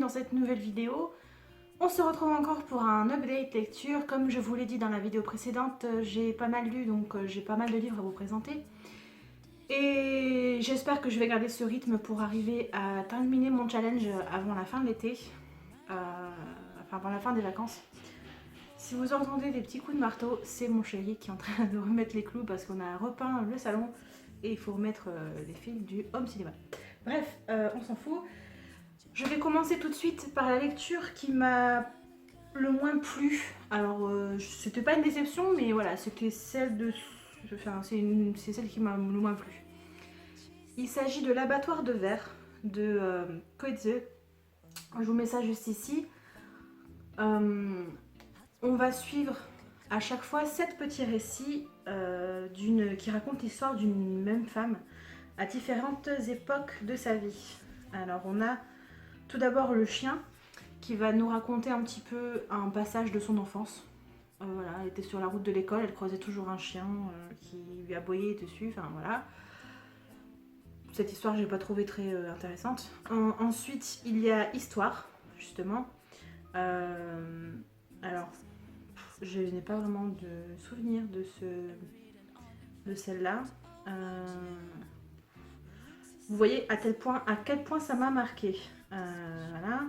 dans cette nouvelle vidéo. On se retrouve encore pour un update lecture. Comme je vous l'ai dit dans la vidéo précédente, j'ai pas mal lu, donc j'ai pas mal de livres à vous présenter. Et j'espère que je vais garder ce rythme pour arriver à terminer mon challenge avant la fin de l'été, enfin avant la fin des vacances. Si vous entendez des petits coups de marteau, c'est mon chéri qui est en train de remettre les clous parce qu'on a repeint le salon et il faut remettre les fils du home cinéma. Bref, on s'en fout. Je vais commencer tout de suite par la lecture qui m'a le moins plu. Alors, c'était pas une déception, mais voilà, c'était celle de... Enfin, c'est celle qui m'a le moins plu. Il s'agit de l'abattoir de verre de Coetzee. Je vous mets ça juste ici. On va suivre à chaque fois 7 petits récits qui racontent l'histoire d'une même femme à différentes époques de sa vie. Alors on a tout d'abord le chien qui va nous raconter un petit peu un passage de son enfance. Voilà, elle était sur la route de l'école, elle croisait toujours un chien qui lui aboyait dessus, enfin voilà. Cette histoire, je n'ai pas trouvé très intéressante. Ensuite, il y a Histoire, justement. Alors, je n'ai pas vraiment de souvenir de celle-là. Vous voyez à quel point ça m'a marqué. Voilà.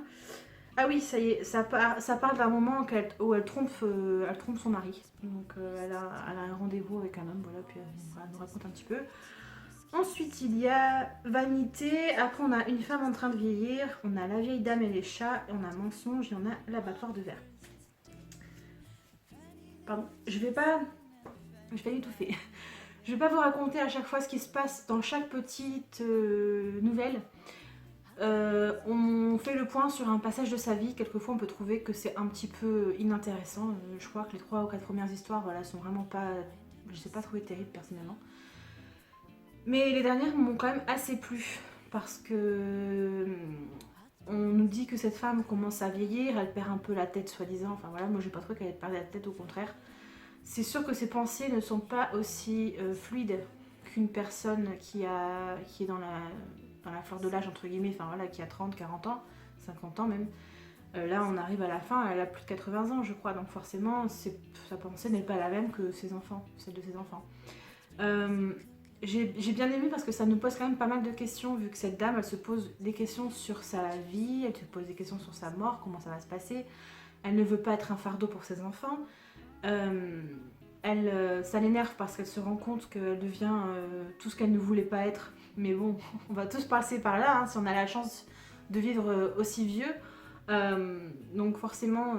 Ah oui, ça y est, ça parle d'un moment où elle trompe son mari. Donc elle a un rendez-vous avec un homme, voilà, puis elle nous raconte un petit peu. Ensuite, il y a Vanité. Après, on a Une femme en train de vieillir. On a La vieille dame et les chats. Et on a Mensonge et on a L'abattoir de verre. Pardon, je vais pas étouffer. Je vais pas vous raconter à chaque fois ce qui se passe dans chaque petite nouvelle. On fait le point sur un passage de sa vie. Quelquefois, on peut trouver que c'est un petit peu inintéressant. Je crois que les 3 ou 4 premières histoires, voilà, sont vraiment pas... Je ne les ai pas trouvées terribles personnellement. Mais les dernières m'ont quand même assez plu parce que on nous dit que cette femme commence à vieillir, elle perd un peu la tête soi-disant. Enfin voilà, moi j'ai pas trouvé qu'elle perdait la tête, au contraire. C'est sûr que ses pensées ne sont pas aussi fluides qu'une personne qui est dans la fleur de l'âge entre guillemets, enfin voilà, qui a 30, 40 ans, 50 ans même. Là on arrive à la fin, elle a plus de 80 ans je crois, donc forcément sa pensée n'est pas la même que celle de ses enfants. J'ai bien aimé parce que ça nous pose quand même pas mal de questions, vu que cette dame, elle se pose des questions sur sa vie, elle se pose des questions sur sa mort, comment ça va se passer. Elle ne veut pas être un fardeau pour ses enfants. Ça l'énerve parce qu'elle se rend compte qu'elle devient tout ce qu'elle ne voulait pas être. Mais bon, on va tous passer par là, hein, si on a la chance de vivre aussi vieux. Donc forcément,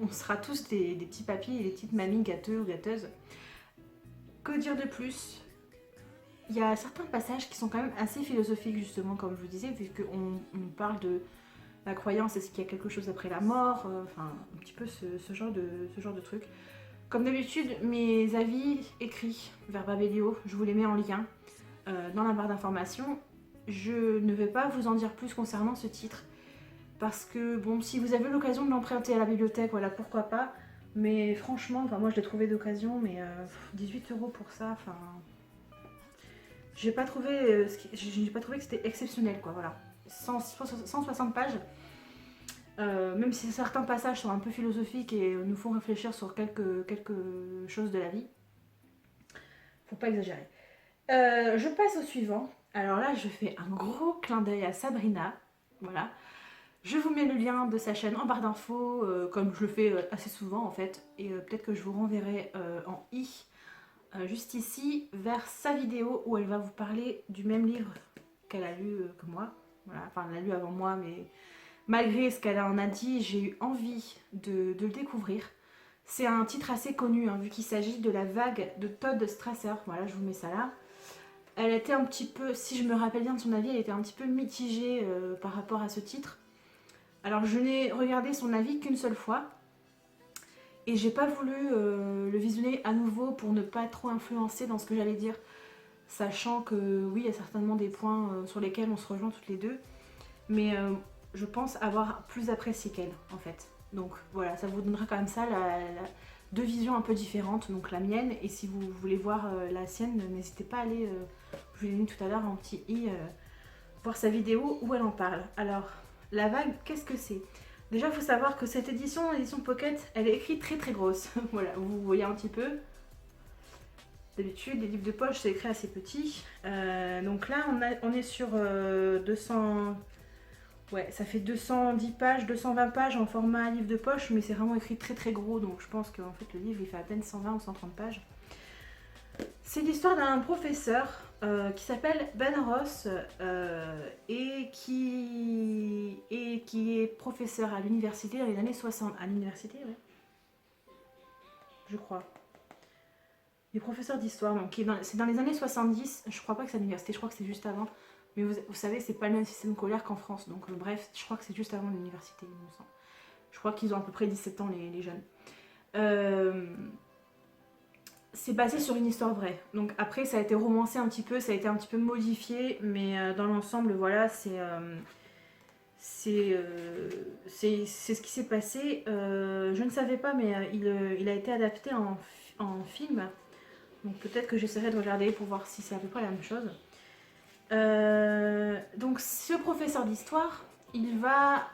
on sera tous des petits papis et des petites mamies gâteux ou gâteuses. Que dire de plus ? Il y a certains passages qui sont quand même assez philosophiques, justement, comme je vous disais, vu qu'on parle de la croyance, est-ce qu'il y a quelque chose après la mort, enfin, un petit peu ce genre de truc. Comme d'habitude, mes avis écrits vers Babelio, je vous les mets en lien dans la barre d'informations. Je ne vais pas vous en dire plus concernant ce titre, parce que, bon, si vous avez l'occasion de l'emprunter à la bibliothèque, voilà, pourquoi pas. Mais franchement, enfin, moi je l'ai trouvé d'occasion, mais 18 € pour ça, enfin... J'ai pas trouvé que c'était exceptionnel, quoi, voilà. 160 pages, même si certains passages sont un peu philosophiques et nous font réfléchir sur quelque chose de la vie. Faut pas exagérer. Je passe au suivant. Alors là, je fais un gros clin d'œil à Sabrina, voilà. Je vous mets le lien de sa chaîne en barre d'infos, comme je le fais assez souvent en fait, et peut-être que je vous renverrai en i. Juste ici, vers sa vidéo où elle va vous parler du même livre qu'elle a lu que moi. Voilà, enfin, elle l'a lu avant moi, mais malgré ce qu'elle en a dit, j'ai eu envie de le découvrir. C'est un titre assez connu, hein, vu qu'il s'agit de La vague de Todd Strasser. Voilà, je vous mets ça là. Elle était un petit peu, si je me rappelle bien de son avis, elle était un petit peu mitigée par rapport à ce titre. Alors, je n'ai regardé son avis qu'une seule fois. Et j'ai pas voulu le visionner à nouveau pour ne pas être trop influencée dans ce que j'allais dire. Sachant que oui, il y a certainement des points sur lesquels on se rejoint toutes les deux. Mais je pense avoir plus apprécié qu'elle en fait. Donc voilà, ça vous donnera quand même ça, deux visions un peu différentes. Donc la mienne, et si vous voulez voir la sienne, n'hésitez pas à aller, je vous l'ai mis tout à l'heure en petit i, voir sa vidéo où elle en parle. Alors, La vague, qu'est-ce que c'est? Déjà, il faut savoir que cette édition, l'édition Pocket, elle est écrite très très grosse. Voilà, vous voyez un petit peu. D'habitude, les livres de poche, c'est écrit assez petit. Donc là, on est sur 200... Ouais, ça fait 210 pages, 220 pages en format livre de poche, mais c'est vraiment écrit très très gros, donc je pense qu'en fait le livre il fait à peine 120 ou 130 pages. C'est l'histoire d'un professeur qui s'appelle Ben Ross et qui est professeur à l'université dans les années 60. À l'université, ouais. Je crois. Il est professeur d'histoire, donc c'est dans les années 70. Je crois pas que c'est à l'université, je crois que c'est juste avant. Mais vous savez, c'est pas le même système scolaire qu'en France, donc bref, je crois que c'est juste avant l'université, il me semble. Je crois qu'ils ont à peu près 17 ans, les jeunes. C'est basé sur une histoire vraie. Donc après, ça a été romancé un petit peu, ça a été un petit peu modifié, mais dans l'ensemble, voilà, c'est ce qui s'est passé. Je ne savais pas, mais il a été adapté en film. Donc peut-être que j'essaierai de regarder pour voir si c'est à peu près la même chose. Donc ce professeur d'histoire,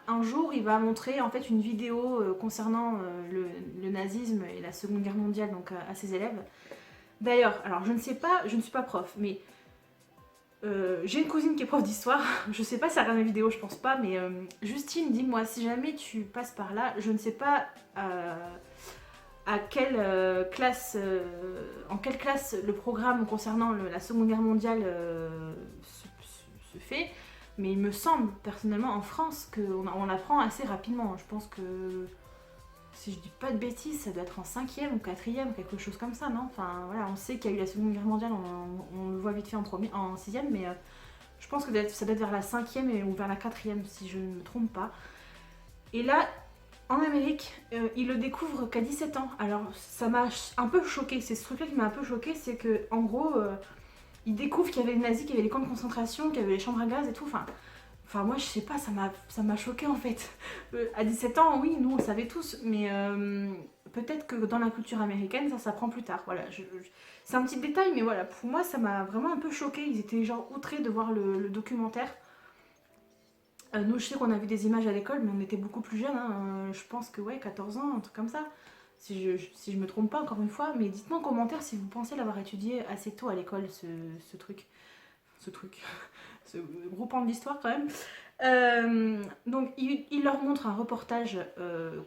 un jour, il va montrer en fait une vidéo concernant le nazisme et la Seconde Guerre mondiale donc à ses élèves. D'ailleurs, alors je ne sais pas, je ne suis pas prof, mais j'ai une cousine qui est prof d'histoire. Je sais pas si elle regarde mes vidéos, je pense pas, mais Justine, dis-moi si jamais tu passes par là, je ne sais pas à quelle classe, en quelle classe le programme concernant la Seconde Guerre mondiale se fait, mais il me semble personnellement en France qu'on apprend assez rapidement. Je pense que, si je dis pas de bêtises, ça doit être en 5e ou 4e, quelque chose comme ça, non? Enfin voilà, on sait qu'il y a eu la Seconde Guerre mondiale, on le voit vite fait en 6e, mais je pense que ça doit être vers la 5e ou vers la 4e, si je ne me trompe pas. Et là, en Amérique, il le découvre qu'à 17 ans. Alors ça m'a un peu choqué, c'est ce truc-là qui m'a un peu choqué, c'est que en gros, il découvre qu'il y avait les nazis, qu'il y avait les camps de concentration, qu'il y avait les chambres à gaz et tout. Enfin moi je sais pas, ça m'a choqué en fait. À 17 ans, oui, nous on le savait tous, mais peut-être que dans la culture américaine, ça s'apprend plus tard. Voilà, c'est un petit détail, mais voilà, pour moi ça m'a vraiment un peu choqué. Ils étaient genre outrés de voir le documentaire. Nous, je sais qu'on a vu des images à l'école, mais on était beaucoup plus jeunes. Hein. Je pense que, ouais, 14 ans, un truc comme ça. Si je me trompe pas, encore une fois. Mais dites-moi en commentaire si vous pensez l'avoir étudié assez tôt à l'école, ce truc. Ce truc. Ce gros pan de l'histoire, quand même. Donc, il leur montre un reportage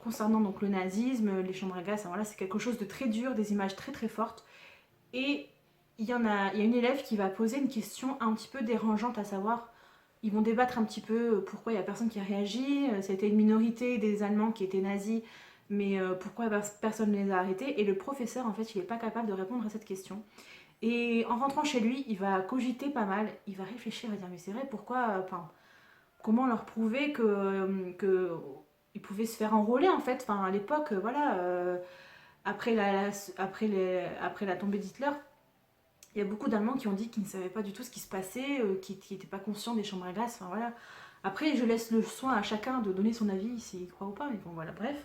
concernant donc, le nazisme, les chambres à gaz. Voilà, c'est quelque chose de très dur, des images très très fortes. Et il y a une élève qui va poser une question un petit peu dérangeante, à savoir... Ils vont débattre un petit peu pourquoi il n'y a personne qui a réagi. C'était une minorité des Allemands qui étaient nazis, mais pourquoi personne ne les a arrêtés. Et le professeur, en fait, il n'est pas capable de répondre à cette question. Et en rentrant chez lui, il va cogiter pas mal. Il va réfléchir et dire, mais c'est vrai, pourquoi... comment leur prouver que ils pouvaient se faire enrôler, en fait. À l'époque, voilà, après la tombée d'Hitler, il y a beaucoup d'Allemands qui ont dit qu'ils ne savaient pas du tout ce qui se passait, qui n'étaient pas conscients des chambres à glace, enfin voilà. Après, je laisse le soin à chacun de donner son avis, s'il croit ou pas, mais bon voilà, bref.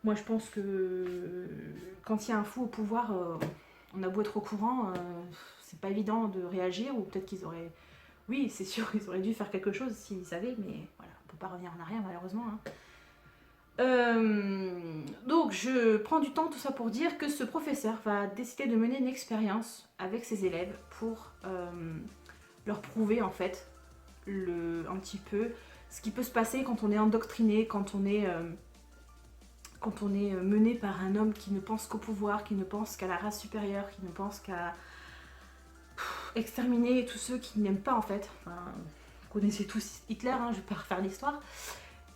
Moi je pense que quand il y a un fou au pouvoir, on a beau être au courant, c'est pas évident de réagir, ou peut-être qu'ils auraient... Oui, c'est sûr, ils auraient dû faire quelque chose s'ils savaient, mais voilà, on peut pas revenir en arrière malheureusement. Hein. Donc je prends du temps tout ça pour dire que ce professeur va décider de mener une expérience avec ses élèves pour leur prouver en fait un petit peu ce qui peut se passer quand on est endoctriné, quand on est mené par un homme qui ne pense qu'au pouvoir, qui ne pense qu'à la race supérieure, qui ne pense qu'à exterminer tous ceux qui n'aiment pas en fait. Enfin, vous connaissez tous Hitler, hein, je vais pas refaire l'histoire.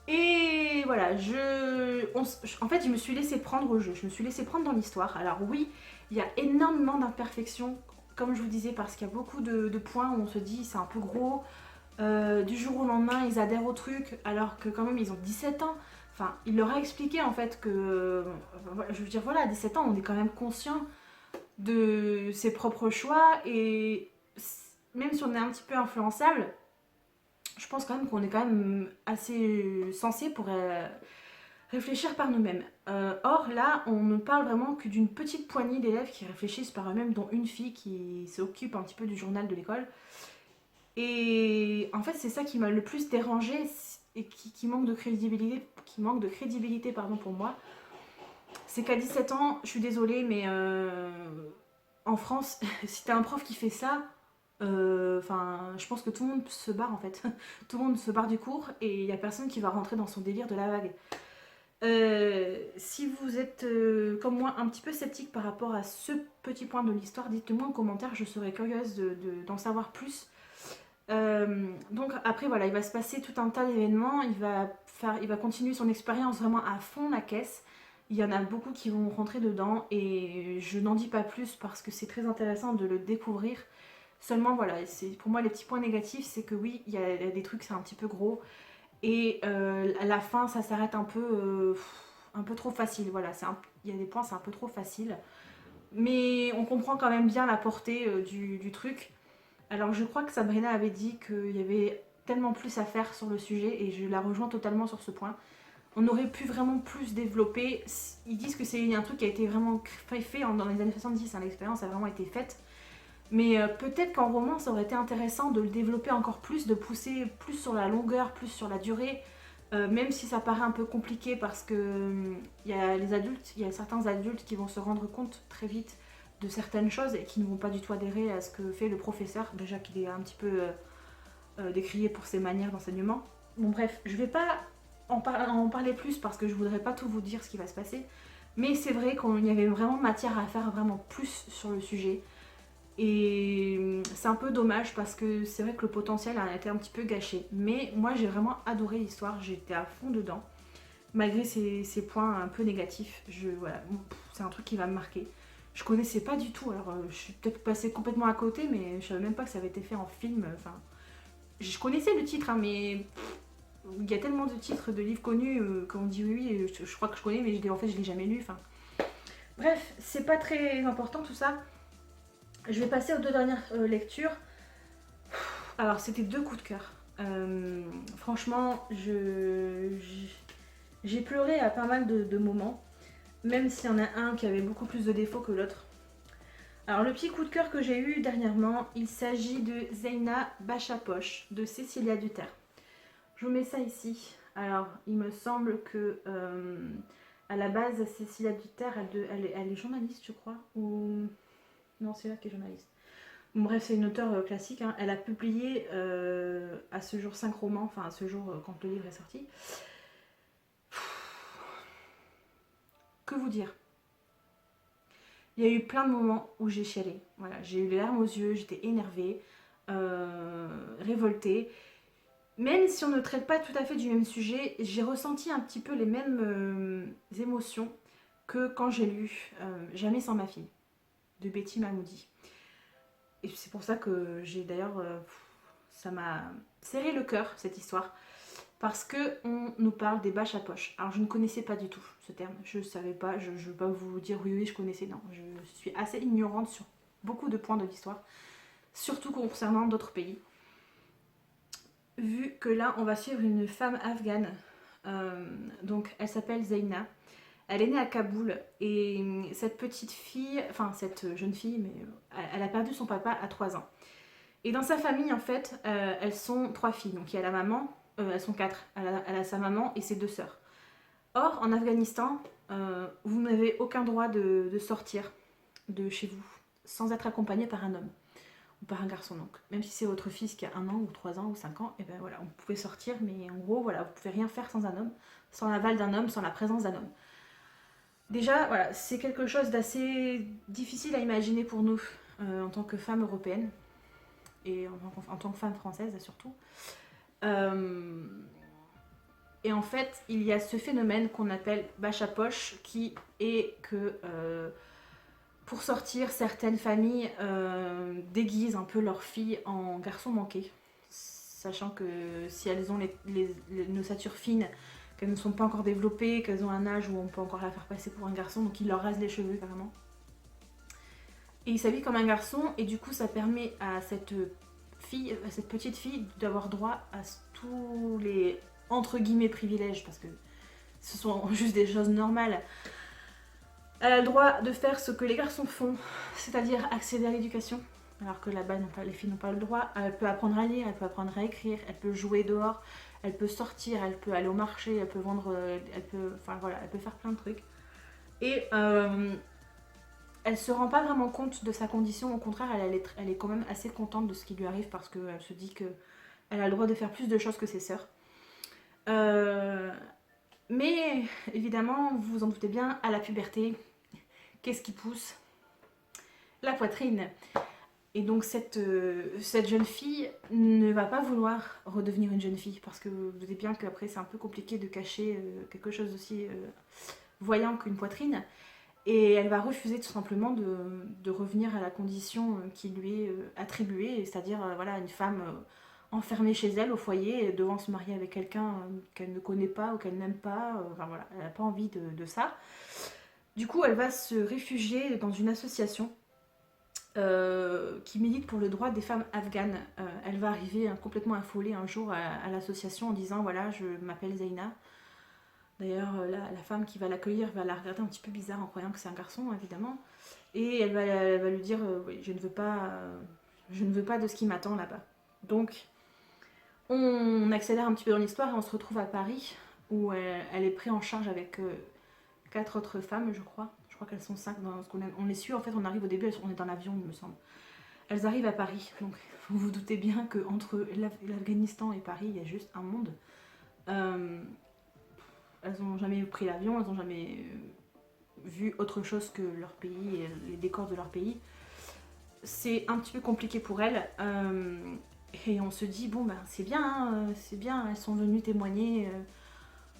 Et voilà, en fait, je me suis laissée prendre au jeu, je me suis laissée prendre dans l'histoire. Alors oui, il y a énormément d'imperfections, comme je vous disais, parce qu'il y a beaucoup de points où on se dit c'est un peu gros. Du jour au lendemain, ils adhèrent au truc, alors que quand même, ils ont 17 ans. Enfin, il leur a expliqué en fait que, je veux dire, voilà, à 17 ans, on est quand même conscient de ses propres choix, et même si on est un petit peu influençable, je pense quand même qu'on est quand même assez sensé pour réfléchir par nous-mêmes. Or là, on ne parle vraiment que d'une petite poignée d'élèves qui réfléchissent par eux-mêmes, dont une fille qui s'occupe un petit peu du journal de l'école. Et en fait, c'est ça qui m'a le plus dérangée. et qui manque de crédibilité, pardon, pour moi, c'est qu'à 17 ans, je suis désolée, mais en France, si t'as un prof qui fait ça, je pense que tout le monde se barre en fait. Tout le monde se barre du cours et il n'y a personne qui va rentrer dans son délire de la vague. Si vous êtes comme moi un petit peu sceptique par rapport à ce petit point de l'histoire, dites-le moi en commentaire, je serais curieuse d'en savoir plus. Donc après voilà, il va se passer tout un tas d'événements, il va continuer son expérience vraiment à fond la caisse. Il y en a beaucoup qui vont rentrer dedans et je n'en dis pas plus parce que c'est très intéressant de le découvrir. Seulement voilà, pour moi les petits points négatifs, c'est que oui, il y a des trucs, c'est un petit peu gros. Et à la fin, ça s'arrête un peu trop facile. Voilà, il y a des points, c'est un peu trop facile. Mais on comprend quand même bien la portée du truc. Alors je crois que Sabrina avait dit qu'il y avait tellement plus à faire sur le sujet et je la rejoins totalement sur ce point. On aurait pu vraiment plus développer. Ils disent que c'est un truc qui a été vraiment fait dans les années 70, hein, l'expérience a vraiment été faite. Mais peut-être qu'en roman, ça aurait été intéressant de le développer encore plus, de pousser plus sur la longueur, plus sur la durée, même si ça paraît un peu compliqué parce que il y a certains adultes qui vont se rendre compte très vite de certaines choses et qui ne vont pas du tout adhérer à ce que fait le professeur, déjà qu'il est un petit peu décrié pour ses manières d'enseignement. Bon bref, je vais pas en parler plus parce que je voudrais pas tout vous dire ce qui va se passer, mais c'est vrai qu'il y avait vraiment matière à faire vraiment plus sur le sujet. Et c'est un peu dommage parce que c'est vrai que le potentiel a été un petit peu gâché. Mais moi j'ai vraiment adoré l'histoire, j'étais à fond dedans. Malgré ces points un peu négatifs, voilà, c'est un truc qui va me marquer. Je connaissais pas du tout, alors je suis peut-être passée complètement à côté, mais je savais même pas que ça avait été fait en film. Enfin, je connaissais le titre, hein, mais il y a tellement de titres de livres connus qu'on dit oui, je crois que je connais, mais en fait je l'ai jamais lu. Enfin, bref, c'est pas très important tout ça. Je vais passer aux deux dernières lectures. Alors, c'était deux coups de cœur. Franchement, j'ai pleuré à pas mal de moments, même s'il y en a un qui avait beaucoup plus de défauts que l'autre. Alors, le petit coup de cœur que j'ai eu dernièrement, il s'agit de Zeina Bachapoche, de Cécilia Duterre. Je vous mets ça ici. Alors, il me semble que à la base, Cécilia Duterre, elle est journaliste, je crois, ou... Non, c'est là qui est journaliste. Bon, bref, c'est une auteure classique. Hein. Elle a publié à ce jour 5 romans, enfin à ce jour quand le livre est sorti. Que vous dire? Il y a eu plein de moments où j'ai chialé. Voilà, j'ai eu les larmes aux yeux, j'étais énervée, révoltée. Même si on ne traite pas tout à fait du même sujet, j'ai ressenti un petit peu les mêmes émotions que quand j'ai lu Jamais sans ma fille de Betty Mahmoudi. Et c'est pour ça que j'ai d'ailleurs... ça m'a serré le cœur, cette histoire. Parce qu'on nous parle des bâches à poche. Alors je ne connaissais pas du tout ce terme. Je ne savais pas, je ne vais pas vous dire oui, je connaissais. Non, je suis assez ignorante sur beaucoup de points de l'histoire. Surtout concernant d'autres pays. Vu que là, on va suivre une femme afghane. Donc elle s'appelle Zeina. Elle est née à Kaboul et cette petite fille, enfin cette jeune fille, mais elle a perdu son papa à 3 ans. Et dans sa famille, en fait, elles sont 3 filles. Donc il y a la maman, elles sont 4. Elle a sa maman et ses 2 sœurs. Or, en Afghanistan, vous n'avez aucun droit de sortir de chez vous sans être accompagné par un homme ou par un garçon. Donc, même si c'est votre fils qui a 1 an ou 3 ans ou 5 ans, et ben voilà, vous pouvez sortir, mais en gros, voilà, vous pouvez rien faire sans un homme, sans l'aval d'un homme, sans la présence d'un homme. Déjà, voilà, c'est quelque chose d'assez difficile à imaginer pour nous en tant que femmes européennes et en tant que femmes françaises surtout. Et en fait, il y a ce phénomène qu'on appelle bâche à poche qui est que pour sortir, certaines familles déguisent un peu leurs filles en garçons manqués, sachant que si elles ont une ossature fine, qu'elles ne sont pas encore développées, qu'elles ont un âge où on peut encore la faire passer pour un garçon, donc ils leur rasent les cheveux carrément. Et ils s'habillent comme un garçon, et du coup ça permet à cette petite fille d'avoir droit à tous les entre guillemets privilèges, parce que ce sont juste des choses normales. Elle a le droit de faire ce que les garçons font, c'est-à-dire accéder à l'éducation, alors que là-bas les filles n'ont pas le droit. Elle peut apprendre à lire, elle peut apprendre à écrire, elle peut jouer dehors, elle peut sortir, elle peut aller au marché, elle peut vendre, enfin voilà, elle peut faire plein de trucs. Et elle se rend pas vraiment compte de sa condition, au contraire, elle est quand même assez contente de ce qui lui arrive parce qu'elle se dit que elle a le droit de faire plus de choses que ses sœurs. Mais évidemment, vous vous en doutez bien, à la puberté, qu'est-ce qui pousse? La poitrine. Et donc cette jeune fille ne va pas vouloir redevenir une jeune fille parce que vous doutez bien qu'après c'est un peu compliqué de cacher quelque chose d'aussi voyant qu'une poitrine. Et elle va refuser tout simplement de revenir à la condition qui lui est attribuée, c'est-à-dire voilà, une femme enfermée chez elle au foyer et devant se marier avec quelqu'un qu'elle ne connaît pas ou qu'elle n'aime pas. Enfin voilà, elle n'a pas envie de ça. Du coup, elle va se réfugier dans une association qui milite pour le droit des femmes afghanes. Elle va arriver complètement affolée un jour à l'association en disant voilà, je m'appelle Zeina. D'ailleurs, la femme qui va l'accueillir va la regarder un petit peu bizarre en croyant que c'est un garçon, évidemment. Et elle va lui dire oui, je ne veux pas de ce qui m'attend là-bas. Donc, on accélère un petit peu dans l'histoire et on se retrouve à Paris où elle est prise en charge avec 4 autres femmes, je crois. Je crois qu'elles sont 5 dans ce on les suit. En fait, on arrive au début, on est dans l'avion, il me semble. Elles arrivent à Paris. Donc, vous vous doutez bien qu'entre l'Afghanistan et Paris, il y a juste un monde. Elles n'ont jamais pris l'avion, elles n'ont jamais vu autre chose que leur pays et les décors de leur pays. C'est un petit peu compliqué pour elles. Et on se dit, bon ben c'est bien, hein, c'est bien, elles sont venues témoigner,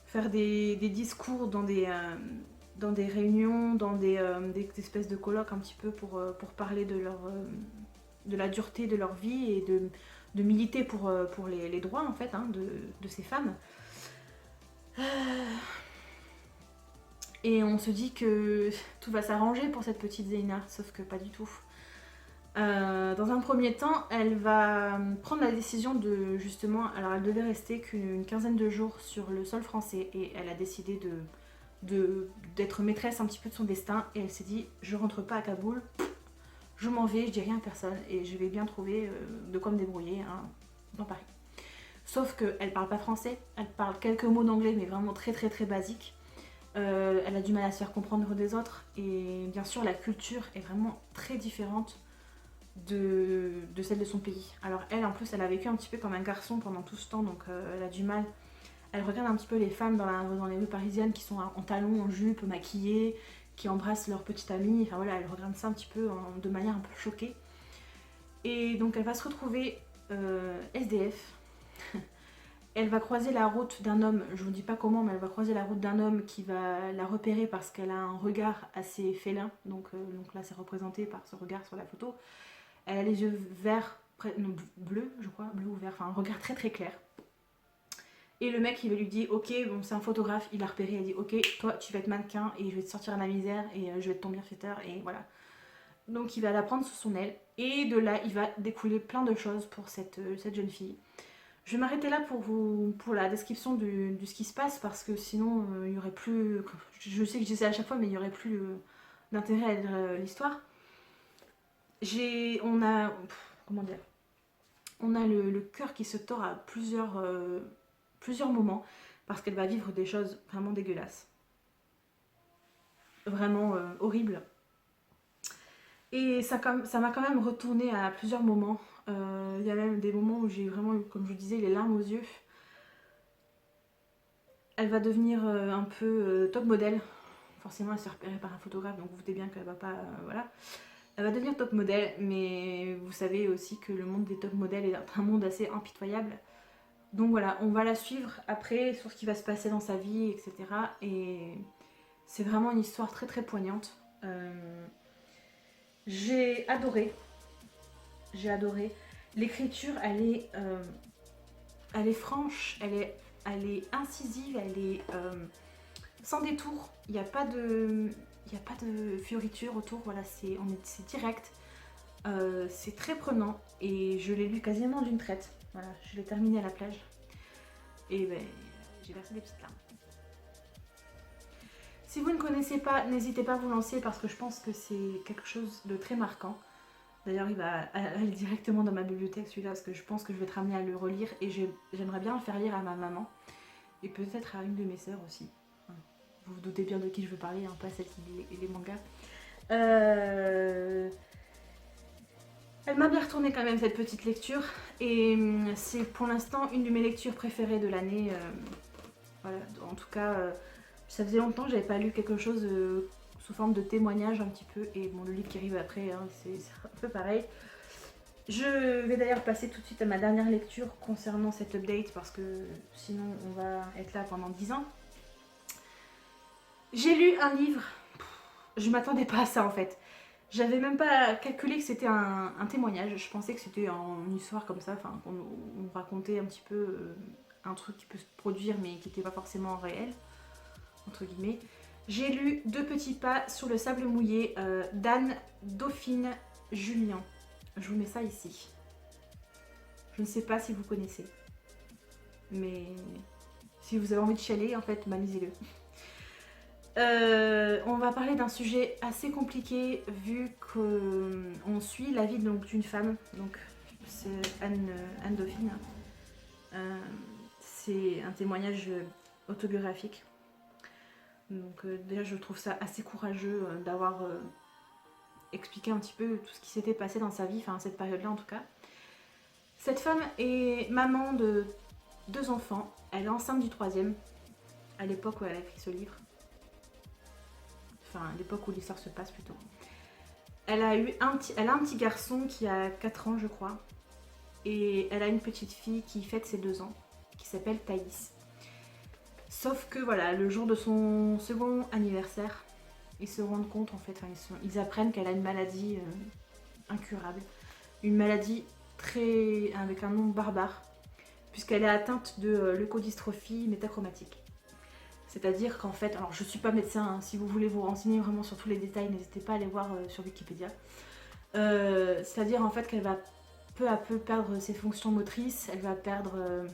faire des discours dans des réunions, dans des espèces de colloques un petit peu pour parler de la dureté de leur vie et de militer pour les droits en fait hein, de ces femmes. Et on se dit que tout va s'arranger pour cette petite Zeina, sauf que pas du tout. Dans un premier temps, elle va prendre la décision de justement, alors elle devait rester qu'une quinzaine de jours sur le sol français et elle a décidé d'être maîtresse un petit peu de son destin et elle s'est dit je rentre pas à Kaboul, je m'en vais, je dis rien à personne et je vais bien trouver de quoi me débrouiller hein, dans Paris. Sauf qu'elle parle pas français, elle parle quelques mots d'anglais mais vraiment très très très basique. Elle a du mal à se faire comprendre des autres et bien sûr la culture est vraiment très différente de celle de son pays. Alors elle en plus elle a vécu un petit peu comme un garçon pendant tout ce temps donc elle a du mal. Elle regarde un petit peu les femmes dans les rues parisiennes qui sont en talons, en jupe, maquillées, qui embrassent leur petite amie. Enfin voilà, elle regarde ça un petit peu de manière un peu choquée. Et donc elle va se retrouver SDF. Elle va croiser la route d'un homme, je vous dis pas comment, mais elle va croiser la route d'un homme qui va la repérer parce qu'elle a un regard assez félin. Donc là c'est représenté par ce regard sur la photo. Elle a les yeux verts, non, bleus je crois, bleu ou vert, enfin un regard très très clair. Et le mec il va lui dire ok bon c'est un photographe, il l'a repéré, il dit ok toi tu vas être mannequin et je vais te sortir de la misère et je vais être ton bienfaiteur et voilà. Donc il va la prendre sous son aile et de là il va découler plein de choses pour cette jeune fille. Je vais m'arrêter là pour la description de ce qui se passe parce que sinon il y aurait plus, je sais que je dis ça à chaque fois mais il y aurait plus d'intérêt à lire l'histoire. On a, comment dire, on a le cœur qui se tord à plusieurs moments parce qu'elle va vivre des choses vraiment dégueulasses, vraiment horribles. Et ça m'a quand même retourné à plusieurs moments. Il y a même des moments où j'ai vraiment eu, comme je vous disais, les larmes aux yeux. Elle va devenir un peu top modèle. Forcément, elle se fait repérer par un photographe, donc vous doutez bien qu'elle va pas, voilà. Elle va devenir top modèle, mais vous savez aussi que le monde des top modèles est un monde assez impitoyable. Donc voilà, on va la suivre après sur ce qui va se passer dans sa vie, etc. Et c'est vraiment une histoire très très poignante. J'ai adoré. L'écriture, elle est franche, elle est incisive, elle est sans détour. Il n'y a pas de fioriture autour. Voilà, c'est direct. C'est très prenant et je l'ai lu quasiment d'une traite. Voilà, je l'ai terminé à la plage. Et ben, j'ai versé des petites larmes. Si vous ne connaissez pas, n'hésitez pas à vous lancer parce que je pense que c'est quelque chose de très marquant. D'ailleurs, il va aller directement dans ma bibliothèque celui-là parce que je pense que je vais être amenée à le relire et j'aimerais bien le faire lire à ma maman et peut-être à une de mes sœurs aussi. Vous vous doutez bien de qui je veux parler, hein, pas celle qui lit les mangas. Elle m'a bien retourné quand même cette petite lecture et c'est pour l'instant une de mes lectures préférées de l'année. Voilà, en tout cas, ça faisait longtemps que j'avais pas lu quelque chose sous forme de témoignage un petit peu et bon, le livre qui arrive après, hein, c'est un peu pareil. Je vais d'ailleurs passer tout de suite à ma dernière lecture concernant cet update parce que sinon on va être là pendant 10 ans. J'ai lu un livre, je m'attendais pas à ça en fait. J'avais même pas calculé que c'était un témoignage, je pensais que c'était une histoire comme ça, enfin qu'on on racontait un petit peu un truc qui peut se produire mais qui n'était pas forcément réel, entre guillemets. J'ai lu Deux petits pas sur le sable mouillé d'Anne Dauphine Julien. Je vous mets ça ici. Je ne sais pas si vous connaissez, mais si vous avez envie de chialer, en fait, lisez-le. On va parler d'un sujet assez compliqué vu qu'on suit la vie d'une femme, donc c'est Anne Dauphine. C'est un témoignage autobiographique. Donc déjà je trouve ça assez courageux d'avoir expliqué un petit peu tout ce qui s'était passé dans sa vie, enfin cette période-là en tout cas. Cette femme est maman de 2 enfants, elle est enceinte du 3e, à l'époque où elle a écrit ce livre. Enfin, à l'époque où l'histoire se passe plutôt. Elle a un petit garçon qui a 4 ans, je crois. Et elle a une petite fille qui fête ses 2 ans, qui s'appelle Thaïs. Sauf que voilà, le jour de son second anniversaire, ils se rendent compte en fait, ils apprennent qu'elle a une maladie incurable. Une maladie avec un nom barbare, puisqu'elle est atteinte de leucodystrophie métachromatique. C'est-à-dire qu'en fait, alors je suis pas médecin, hein, si vous voulez vous renseigner vraiment sur tous les détails, n'hésitez pas à aller voir sur Wikipédia. C'est-à-dire en fait qu'elle va peu à peu perdre ses fonctions motrices, elle va perdre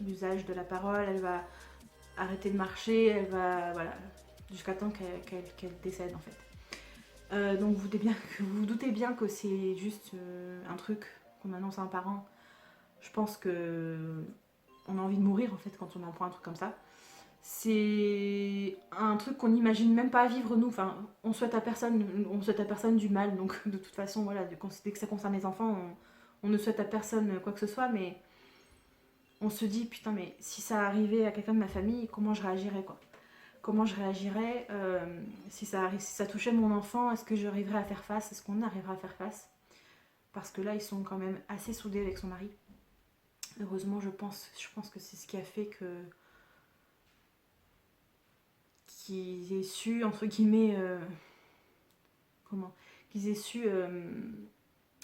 l'usage de la parole, elle va arrêter de marcher, elle va, voilà, jusqu'à temps qu'elle décède en fait. Donc vous vous doutez bien que c'est juste un truc qu'on annonce à un parent. Je pense que on a envie de mourir en fait quand on en prend un truc comme ça. C'est un truc qu'on n'imagine même pas vivre nous. Enfin, on souhaite à personne du mal. Donc de toute façon, voilà, dès que ça concerne les enfants, on ne souhaite à personne quoi que ce soit. Mais on se dit putain, mais si ça arrivait à quelqu'un de ma famille, comment je réagirais quoi? Comment je réagirais si ça touchait mon enfant? Est-ce que j'arriverais à faire face? Est-ce qu'on arrivera à faire face? Parce que là, ils sont quand même assez soudés avec son mari. Heureusement, je pense que c'est ce qui a fait qu'ils aient su, entre guillemets, qu'ils aient su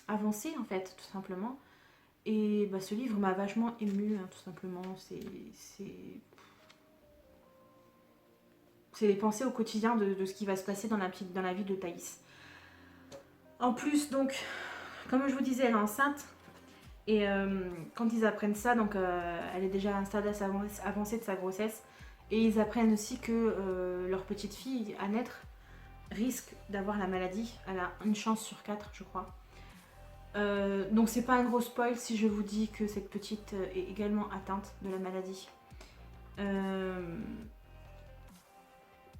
avancer, en fait, tout simplement. Et bah, ce livre m'a vachement émue, hein, tout simplement. C'est les pensées au quotidien de ce qui va se passer dans la vie de Thaïs. En plus, donc, comme je vous disais, elle est enceinte. Et quand ils apprennent ça, donc elle est déjà à un stade assez avancé de sa grossesse. Et ils apprennent aussi que leur petite fille, à naître, risque d'avoir la maladie. Elle a une chance sur 4, je crois. Donc c'est pas un gros spoil si je vous dis que cette petite est également atteinte de la maladie.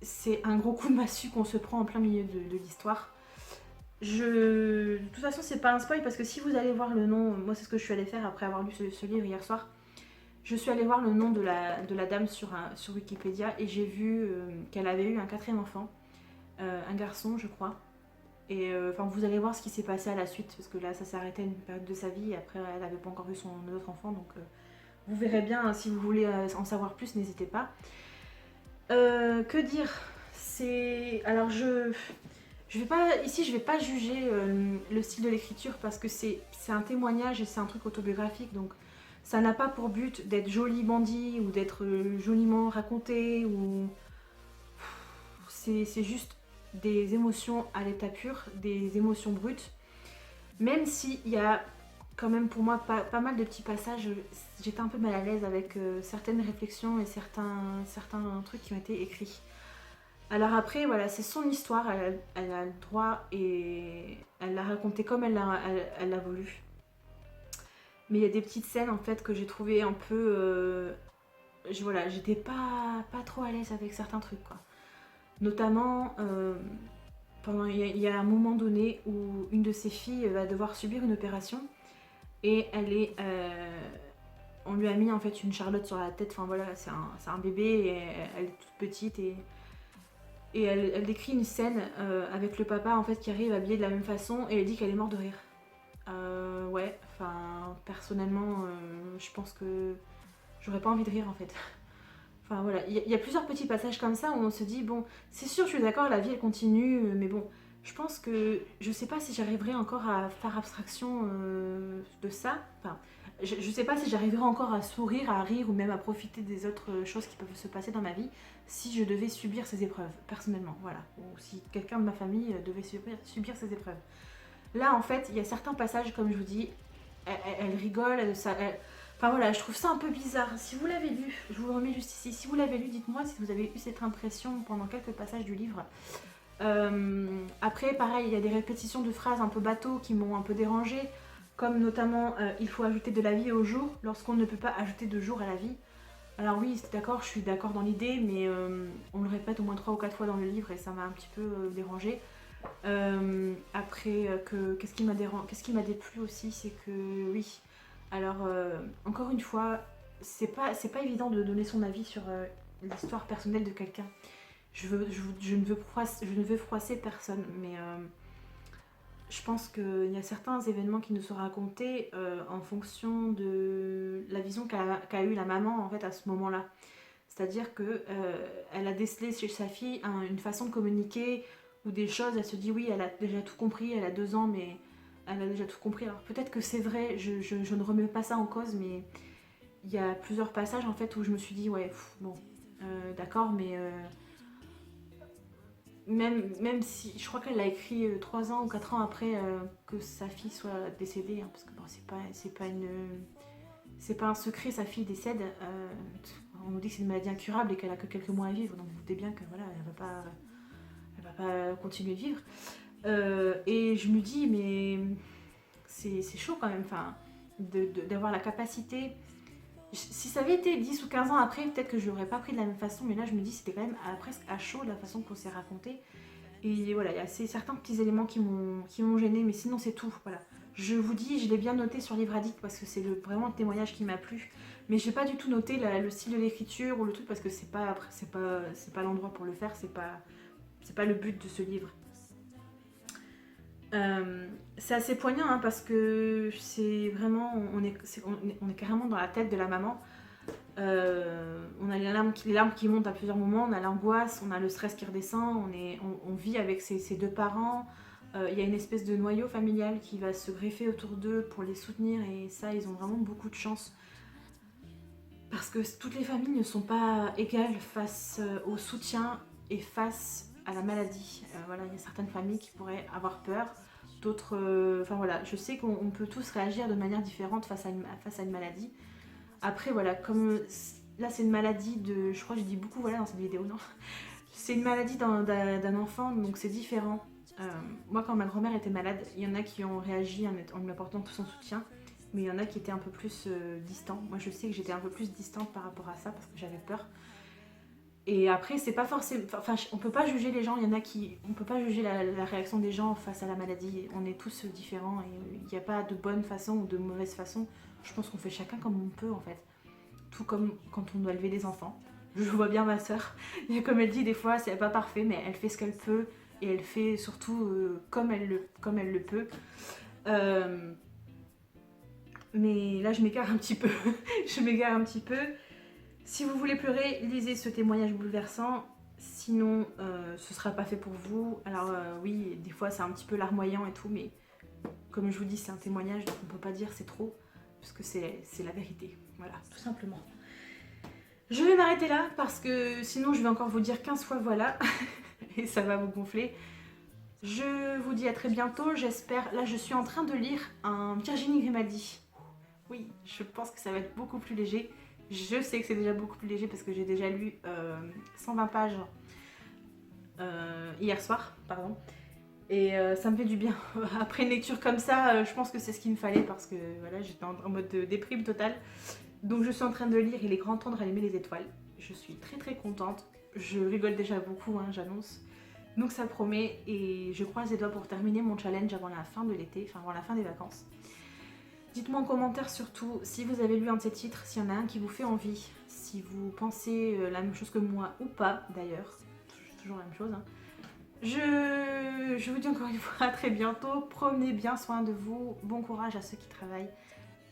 C'est un gros coup de massue qu'on se prend en plein milieu de l'histoire. De toute façon, c'est pas un spoil parce que si vous allez voir le nom, moi c'est ce que je suis allée faire après avoir lu ce livre hier soir. Je suis allée voir le nom de la dame sur Wikipédia et j'ai vu qu'elle avait eu un 4e enfant, un garçon, je crois. Et enfin, vous allez voir ce qui s'est passé à la suite parce que là, ça s'est arrêté à une période de sa vie et après, elle n'avait pas encore vu son autre enfant. Donc, vous verrez bien, hein, si vous voulez en savoir plus, n'hésitez pas. Que dire? Alors, je vais pas juger le style de l'écriture parce que c'est un témoignage et c'est un truc autobiographique, donc ça n'a pas pour but d'être joliment dit ou d'être joliment raconté ou c'est juste des émotions à l'état pur, des émotions brutes. Même s'il y a quand même pour moi pas mal de petits passages, j'étais un peu mal à l'aise avec certaines réflexions et certains trucs qui ont été écrits. Alors après, voilà, c'est son histoire, elle a le droit et elle la raconté comme elle l'a voulu. Mais il y a des petites scènes en fait que j'ai trouvé un peu... voilà, j'étais pas trop à l'aise avec certains trucs quoi. Notamment, il y a un moment donné où une de ses filles va devoir subir une opération et on lui a mis en fait une charlotte sur la tête, enfin voilà, c'est un bébé et elle est toute petite et elle décrit une scène avec le papa en fait qui arrive habillé de la même façon et elle dit qu'elle est morte de rire. Ouais, enfin personnellement je pense que j'aurais pas envie de rire en fait. Enfin voilà, il y a plusieurs petits passages comme ça où on se dit bon, c'est sûr je suis d'accord, la vie elle continue, mais bon, je pense que je sais pas si j'arriverai encore à faire abstraction de ça. Enfin, je sais pas si j'arriverai encore à sourire, à rire ou même à profiter des autres choses qui peuvent se passer dans ma vie si je devais subir ces épreuves, personnellement, voilà. Ou si quelqu'un de ma famille devait subir ces épreuves. Là en fait, il y a certains passages, comme je vous dis, elle rigole, enfin voilà, je trouve ça un peu bizarre. Si vous l'avez lu, je vous le remets juste ici, si vous l'avez lu, dites-moi si vous avez eu cette impression pendant quelques passages du livre. Après, pareil, il y a des répétitions de phrases un peu bateau qui m'ont un peu dérangée, comme notamment il faut ajouter de la vie au jour lorsqu'on ne peut pas ajouter de jour à la vie. Alors oui, c'est d'accord, je suis d'accord dans l'idée, mais on le répète au moins 3 ou 4 fois dans le livre et ça m'a un petit peu dérangée. Après, qu'est-ce qui m'a déplu aussi, c'est que oui. Alors, encore une fois, c'est pas évident de donner son avis sur l'histoire personnelle de quelqu'un. Je ne veux froisser personne, mais je pense qu'il y a certains événements qui nous sont racontés en fonction de la vision qu'a eu la maman en fait à ce moment-là. C'est-à-dire que elle a décelé chez sa fille une façon de communiquer ou des choses, elle se dit oui, elle a déjà tout compris, elle a 2 ans, mais elle a déjà tout compris. Alors peut-être que c'est vrai, je ne remets pas ça en cause, mais il y a plusieurs passages en fait où je me suis dit ouais, bon, d'accord, mais même si, je crois qu'elle l'a écrit 3 ans ou 4 ans après que sa fille soit décédée, hein, parce que bon, c'est pas un secret, sa fille décède. On nous dit que c'est une maladie incurable et qu'elle a que quelques mois à vivre, donc vous doutez bien que voilà, elle va pas continuer de vivre. Et je me dis, mais c'est chaud quand même, enfin, d'avoir la capacité. Si ça avait été 10 ou 15 ans après, peut-être que je l'aurais pas pris de la même façon, mais là je me dis c'était quand même presque à chaud la façon qu'on s'est raconté. Et voilà, il y a certains petits éléments qui m'ont gêné, mais sinon c'est tout. Voilà. Je vous dis, je l'ai bien noté sur Livre Addict parce que c'est vraiment le témoignage qui m'a plu. Mais j'ai pas du tout noté le style de l'écriture ou le truc parce que c'est pas l'endroit pour le faire, c'est pas le but de ce livre. C'est assez poignant hein, parce que c'est vraiment, on est carrément dans la tête de la maman. On a les larmes qui montent à plusieurs moments, on a l'angoisse, on a le stress qui redescend, on vit avec ses 2 parents. Il y a une espèce de noyau familial qui va se greffer autour d'eux pour les soutenir et ça, ils ont vraiment beaucoup de chance. Parce que toutes les familles ne sont pas égales face au soutien et face à la maladie. Voilà, il y a certaines familles qui pourraient avoir peur, d'autres... Enfin voilà, je sais qu'on peut tous réagir de manière différente face à une maladie. Après voilà, comme là c'est une maladie de... Je crois que je dis beaucoup voilà dans cette vidéo, non? C'est une maladie d'un enfant, donc c'est différent. Moi quand ma grand-mère était malade, il y en a qui ont réagi en lui apportant tout son soutien. Mais il y en a qui étaient un peu plus distants. Moi je sais que j'étais un peu plus distante par rapport à ça parce que j'avais peur. Et après c'est pas forcément... Enfin on peut pas juger les gens, il y en a qui... On peut pas juger la réaction des gens face à la maladie. On est tous différents et il n'y a pas de bonne façon ou de mauvaise façon. Je pense qu'on fait chacun comme on peut en fait. Tout comme quand on doit élever des enfants. Je vois bien ma soeur. Et comme elle dit des fois c'est pas parfait mais elle fait ce qu'elle peut. Et elle fait surtout comme elle le peut. Mais là je m'égare un petit peu. Je m'égare un petit peu. Si vous voulez pleurer, lisez ce témoignage bouleversant. Sinon, ce sera pas fait pour vous. Alors oui, des fois c'est un petit peu larmoyant et tout, mais comme je vous dis, c'est un témoignage, donc on peut pas dire c'est trop, parce que c'est la vérité. Voilà, tout simplement. Je vais m'arrêter là, parce que sinon je vais encore vous dire 15 fois voilà, et ça va vous gonfler. Je vous dis à très bientôt, j'espère. Là je suis en train de lire un Virginie Grimaldi. Oui, je pense que ça va être beaucoup plus léger. Je sais que c'est déjà beaucoup plus léger parce que j'ai déjà lu 120 pages hier soir, pardon. Et ça me fait du bien. Après une lecture comme ça, je pense que c'est ce qu'il me fallait parce que voilà, j'étais en mode de déprime totale. Donc je suis en train de lire Il est grand temps de rallumer les étoiles. Je suis très très contente. Je rigole déjà beaucoup, hein, j'annonce. Donc ça promet et je croise les doigts pour terminer mon challenge avant la fin de l'été, enfin avant la fin des vacances. Dites-moi en commentaire surtout si vous avez lu un de ces titres, s'il y en a un qui vous fait envie, si vous pensez la même chose que moi ou pas d'ailleurs. C'est toujours la même chose. Hein. Je vous dis encore une fois à très bientôt. Prenez bien soin de vous. Bon courage à ceux qui travaillent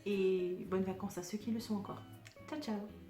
et bonnes vacances à ceux qui le sont encore. Ciao ciao.